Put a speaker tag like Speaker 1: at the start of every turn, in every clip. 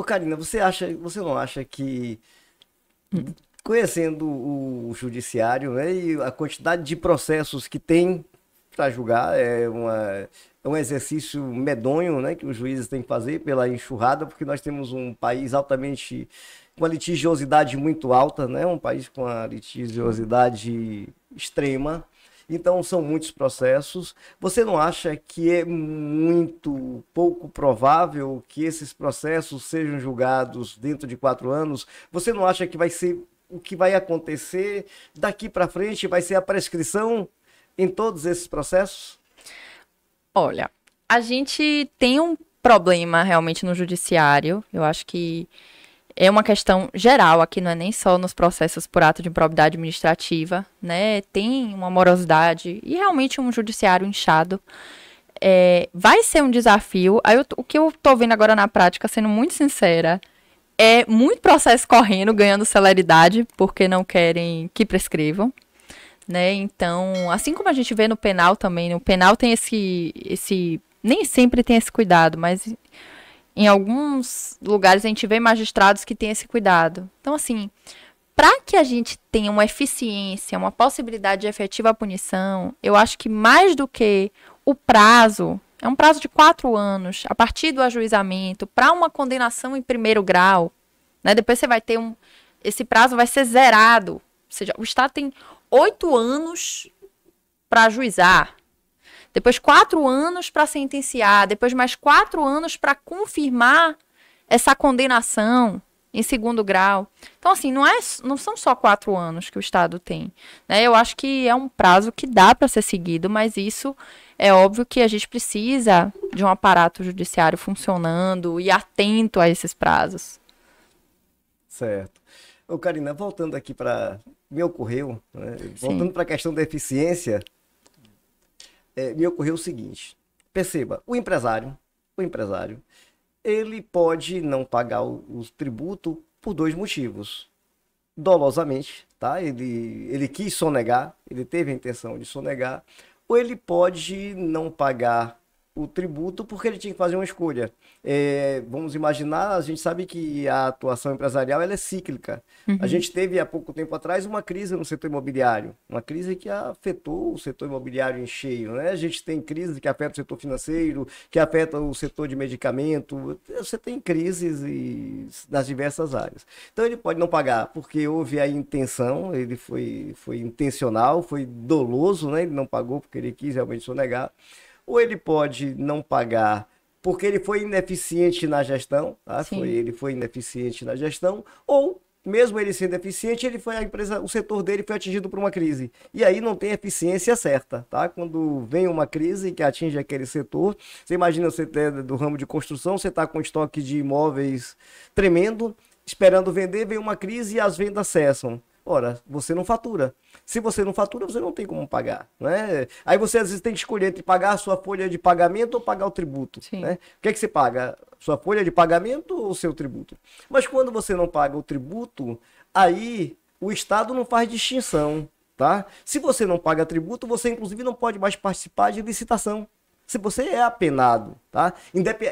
Speaker 1: Ô, Karina, você não acha que, conhecendo o judiciário, né, e a quantidade de processos que tem para julgar, é um exercício medonho, né, que os juízes têm que fazer pela enxurrada, porque nós temos um país altamente, com uma litigiosidade muito alta, né, um país com uma litigiosidade extrema. Então, são muitos processos. Você não acha que é muito pouco provável que esses processos sejam julgados dentro de 4 anos? Você não acha que vai ser o que vai acontecer daqui para frente? Vai ser a prescrição em todos esses processos?
Speaker 2: Olha, a gente tem um problema realmente no judiciário. Eu acho que é uma questão geral aqui, não é nem só nos processos por ato de improbidade administrativa, né? Tem uma morosidade e realmente um judiciário inchado. Vai ser um desafio. O que eu tô vendo agora na prática, sendo muito sincera, é muito processo correndo, ganhando celeridade, porque não querem que prescrevam, né? Então, assim como a gente vê no penal também, no penal tem nem sempre tem esse cuidado, mas em alguns lugares a gente vê magistrados que têm esse cuidado. Então, assim, para que a gente tenha uma eficiência, uma possibilidade de efetiva punição, eu acho que mais do que o prazo, é um prazo de 4 anos, a partir do ajuizamento, para uma condenação em primeiro grau, né? Depois você vai ter esse prazo vai ser zerado. Ou seja, o Estado tem 8 anos para ajuizar. Depois 4 anos para sentenciar, depois mais 4 anos para confirmar essa condenação em segundo grau. Então, assim, não são só 4 anos que o Estado tem, né? Eu acho que é um prazo que dá para ser seguido, mas isso é óbvio que a gente precisa de um aparato judiciário funcionando e atento a esses prazos.
Speaker 1: Certo. Ô, Karina, voltando aqui para... Me ocorreu, né?
Speaker 2: Sim.
Speaker 1: Voltando para a questão da eficiência, me ocorreu o seguinte. Perceba, o empresário, ele pode não pagar o tributo por 2 motivos. Dolosamente, tá? Ele quis sonegar, ele teve a intenção de sonegar, ou ele pode não pagar o tributo porque ele tinha que fazer uma escolha. Vamos imaginar, a gente sabe que a atuação empresarial ela é cíclica. A
Speaker 2: Uhum.
Speaker 1: gente teve há pouco tempo atrás uma crise no setor imobiliário, uma crise que afetou o setor imobiliário em cheio, né? A gente tem crise que afeta o setor financeiro, que afeta o setor de medicamento. Você tem crises nas diversas áreas. Então ele pode não pagar porque houve a intenção, ele foi intencional, foi doloso, né? Ele não pagou porque ele quis realmente sonegar. Ou ele pode não pagar porque ele foi ineficiente na gestão, tá?
Speaker 2: Sim.
Speaker 1: Ele foi ineficiente na gestão, ou mesmo ele sendo eficiente, o setor dele foi atingido por uma crise. E aí não tem eficiência certa, tá? Quando vem uma crise que atinge aquele setor, você imagina você do ramo de construção, você está com estoque de imóveis tremendo, esperando vender, vem uma crise e as vendas cessam. Ora, você não fatura. Se você não fatura, você não tem como pagar, né? Aí você às vezes tem que escolher entre pagar a sua folha de pagamento ou pagar o tributo,
Speaker 2: Sim.
Speaker 1: né? O que é que você paga? Sua folha de pagamento ou o seu tributo? Mas quando você não paga o tributo, aí o Estado não faz distinção, tá? Se você não paga tributo, você inclusive não pode mais participar de licitação. Se você é apenado, tá?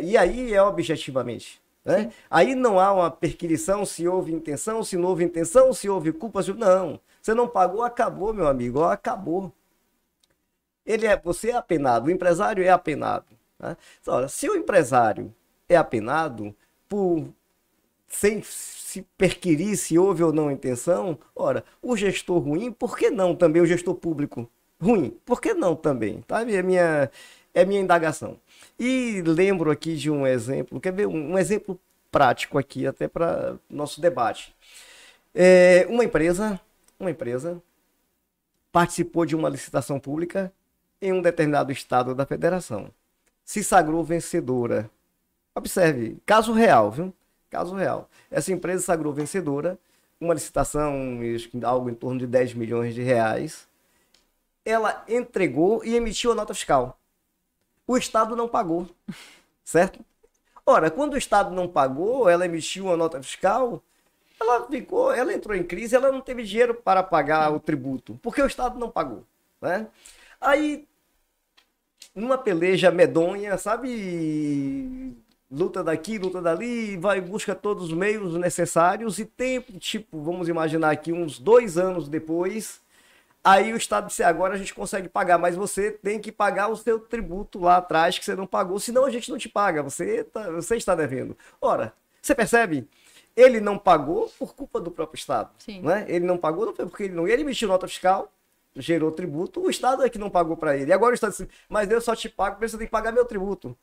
Speaker 1: E aí é objetivamente. Né?
Speaker 2: Sim.
Speaker 1: Aí não há uma perquisição se houve intenção, se não houve intenção, se houve culpa. Não, você não pagou, acabou, meu amigo, acabou. Você é apenado, o empresário é apenado. Né? Ora, se o empresário é apenado sem se perquirir se houve ou não intenção, ora, o gestor ruim, por que não também o gestor público ruim? Por que não também? Tá? É minha indagação. E lembro aqui de um exemplo, quer ver um exemplo prático aqui, até para nosso debate. Uma empresa participou de uma licitação pública em um determinado estado da federação. Se sagrou vencedora. Observe, caso real, viu? Caso real. Essa empresa sagrou vencedora, uma licitação, algo em torno de 10 milhões de reais. Ela entregou e emitiu a nota fiscal. O Estado não pagou, certo? Ora, quando o Estado não pagou, ela emitiu uma nota fiscal, ela entrou em crise, ela não teve dinheiro para pagar o tributo, porque o Estado não pagou, né? Aí, numa peleja medonha, sabe, luta daqui, luta dali, vai busca todos os meios necessários e tempo, tipo, vamos imaginar aqui uns 2 anos depois, aí o Estado disse, agora a gente consegue pagar, mas você tem que pagar o seu tributo lá atrás que você não pagou, senão a gente não te paga, você está devendo. Ora, você percebe? Ele não pagou por culpa do próprio Estado.
Speaker 2: Sim.
Speaker 1: Né? Ele não pagou, não foi porque ele emitiu nota fiscal, gerou tributo, o Estado é que não pagou para ele. E agora o Estado disse, mas eu só te pago porque você tem que pagar meu tributo.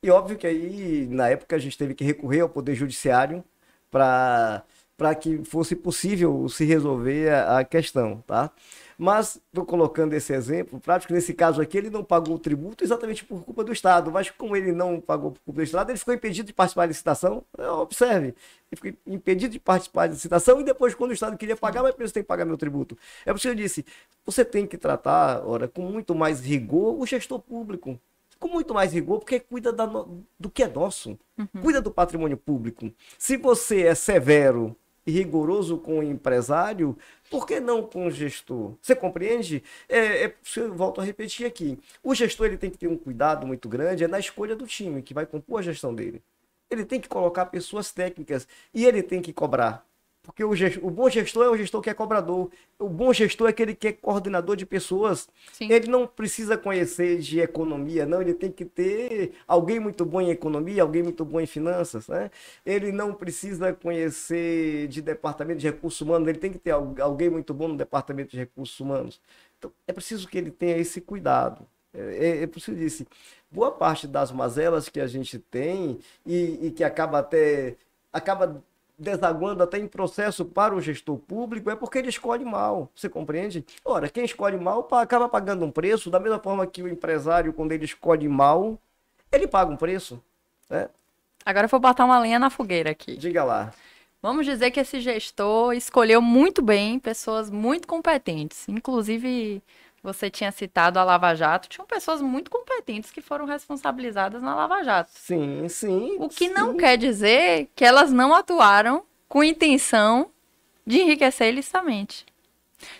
Speaker 1: E óbvio que aí, na época, a gente teve que recorrer ao Poder Judiciário para que fosse possível se resolver a questão, tá? Mas, estou colocando esse exemplo prático, nesse caso aqui, ele não pagou o tributo exatamente por culpa do Estado, mas como ele não pagou por culpa do Estado, ele ficou impedido de participar da licitação. Observe, ele ficou impedido de participar da licitação e depois, quando o Estado queria pagar, mas você tem que pagar meu tributo. É por isso que eu disse, você tem que tratar, ora, com muito mais rigor o gestor público. Com muito mais rigor, porque cuida do que é nosso, cuida do patrimônio público. Se você é severo e rigoroso com o empresário, por que não com o gestor? Você compreende? Eu volto a repetir aqui. O gestor ele tem que ter um cuidado muito grande na escolha do time que vai compor a gestão dele. Ele tem que colocar pessoas técnicas e ele tem que cobrar. Porque o bom gestor é o gestor que é cobrador. O bom gestor é aquele que é coordenador de pessoas. Sim. Ele não precisa conhecer de economia, não. Ele tem que ter alguém muito bom em economia, alguém muito bom em finanças, né? Ele não precisa conhecer de departamento de recursos humanos. Ele tem que ter alguém muito bom no departamento de recursos humanos. Então, é preciso que ele tenha esse cuidado. É por isso que eu disse, boa parte das mazelas que a gente tem e que acaba desaguando até em processo para o gestor público, é porque ele escolhe mal, você compreende? Ora, quem escolhe mal acaba pagando um preço, da mesma forma que o empresário, quando ele escolhe mal, ele paga um preço, né?
Speaker 2: Agora eu vou botar uma lenha na fogueira aqui.
Speaker 1: Diga lá.
Speaker 2: Vamos dizer que esse gestor escolheu muito bem pessoas muito competentes, inclusive... Você tinha citado a Lava Jato, tinham pessoas muito competentes que foram responsabilizadas na Lava Jato.
Speaker 1: Sim, sim.
Speaker 2: O que não quer dizer que elas não atuaram com intenção de enriquecer ilicitamente.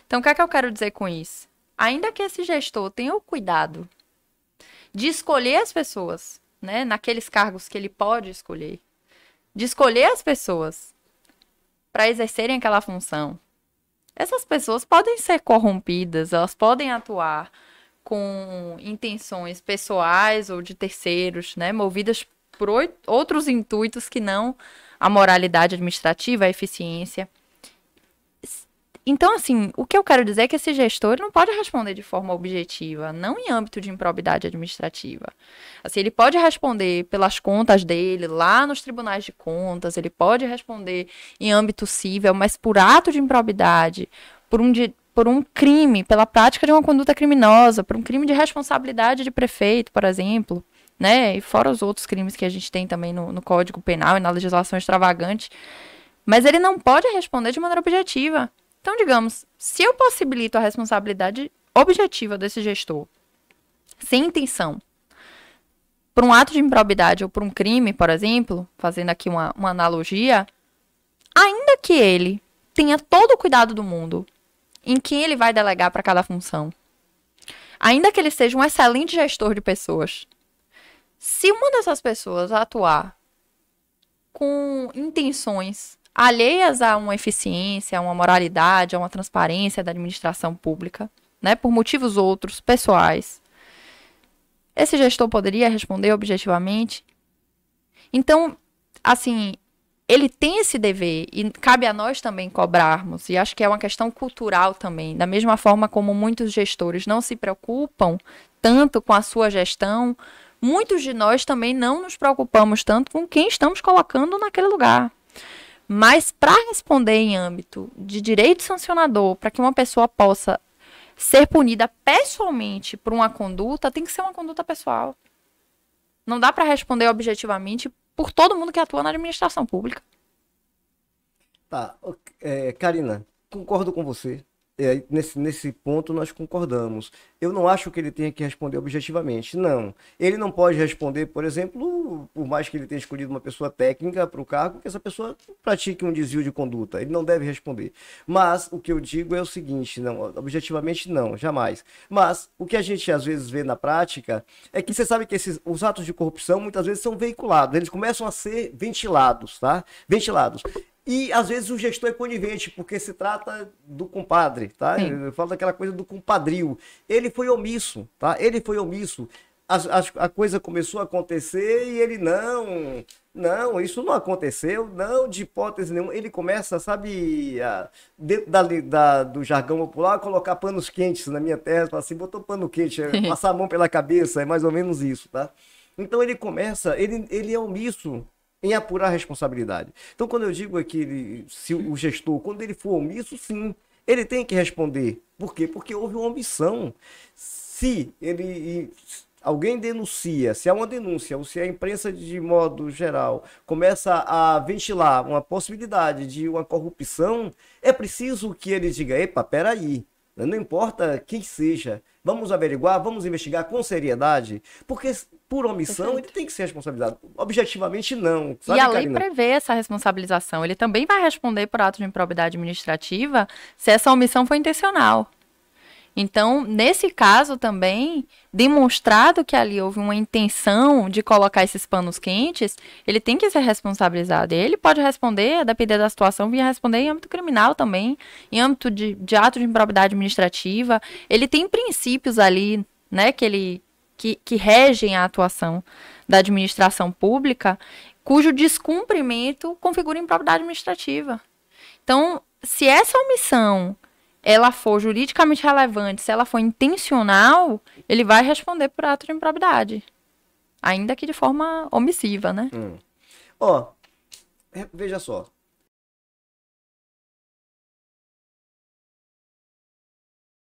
Speaker 2: Então, o que é que eu quero dizer com isso? Ainda que esse gestor tenha o cuidado de escolher as pessoas, né, naqueles cargos que ele pode escolher, de escolher as pessoas para exercerem aquela função, essas pessoas podem ser corrompidas, elas podem atuar com intenções pessoais ou de terceiros, né, movidas por outros intuitos que não a moralidade administrativa, a eficiência. Então, assim, o que eu quero dizer é que esse gestor não pode responder de forma objetiva, não em âmbito de improbidade administrativa. Assim, ele pode responder pelas contas dele, lá nos tribunais de contas, ele pode responder em âmbito civil, mas por ato de improbidade, por um crime, pela prática de uma conduta criminosa, por um crime de responsabilidade de prefeito, por exemplo, né? E fora os outros crimes que a gente tem também no Código Penal e na legislação extravagante. Mas ele não pode responder de maneira objetiva. Então, digamos, se eu possibilito a responsabilidade objetiva desse gestor, sem intenção, por um ato de improbidade ou por um crime, por exemplo, fazendo aqui uma analogia, ainda que ele tenha todo o cuidado do mundo em quem ele vai delegar para cada função, ainda que ele seja um excelente gestor de pessoas, se uma dessas pessoas atuar com intenções alheias a uma eficiência, a uma moralidade, a uma transparência da administração pública, né, por motivos outros, pessoais, esse gestor poderia responder objetivamente? Então, assim, ele tem esse dever e cabe a nós também cobrarmos, e acho que é uma questão cultural também, da mesma forma como muitos gestores não se preocupam tanto com a sua gestão, muitos de nós também não nos preocupamos tanto com quem estamos colocando naquele lugar. Mas para responder em âmbito de direito sancionador, para que uma pessoa possa ser punida pessoalmente por uma conduta, tem que ser uma conduta pessoal. Não dá para responder objetivamente por todo mundo que atua na administração pública.
Speaker 1: Tá, Karina, concordo com você. nesse ponto nós concordamos. Eu não acho que ele tenha que responder objetivamente, não. Ele não pode responder, por exemplo, por mais que ele tenha escolhido uma pessoa técnica para o cargo, que essa pessoa pratique um desvio de conduta. Ele não deve responder. Mas o que eu digo é o seguinte, não, objetivamente não, jamais. Mas o que a gente às vezes vê na prática é que você sabe que os atos de corrupção muitas vezes são veiculados, eles começam a ser ventilados, tá? Ventilados. E às vezes o gestor é conivente, porque se trata do compadre, tá? Eu falo daquela coisa do compadrio. Ele foi omisso, tá? Ele foi omisso. A coisa começou a acontecer e ele não, isso não aconteceu, não, de hipótese nenhuma. Ele começa, sabe, dentro do jargão popular, a colocar panos quentes na minha terra, assim, botou pano quente, passar a mão pela cabeça, é mais ou menos isso, tá? Então ele começa, ele é omisso em apurar a responsabilidade. Então, quando eu digo aqui, se o gestor, quando ele for omisso, sim, ele tem que responder. Por quê? Porque houve uma omissão. Se alguém denuncia, se há uma denúncia, ou se a imprensa de modo geral começa a ventilar uma possibilidade de uma corrupção, é preciso que ele diga, epa, peraí, não importa quem seja, vamos averiguar, vamos investigar com seriedade, porque por omissão ele tem que ser responsabilizado. Objetivamente não. Sabe,
Speaker 2: e a lei
Speaker 1: Karina?
Speaker 2: prevê essa responsabilização. Ele também vai responder por ato de improbidade administrativa se essa omissão foi intencional. Então, nesse caso também, demonstrado que ali houve uma intenção de colocar esses panos quentes, ele tem que ser responsabilizado. E ele pode responder, a depender da situação, vir responder em âmbito criminal também, em âmbito de ato de improbidade administrativa. Ele tem princípios ali, né, que regem a atuação da administração pública, cujo descumprimento configura improbidade administrativa. Então, se essa omissão ela for juridicamente relevante, se ela for intencional, ele vai responder por ato de improbidade. Ainda que de forma omissiva, né?
Speaker 1: Ó, veja só.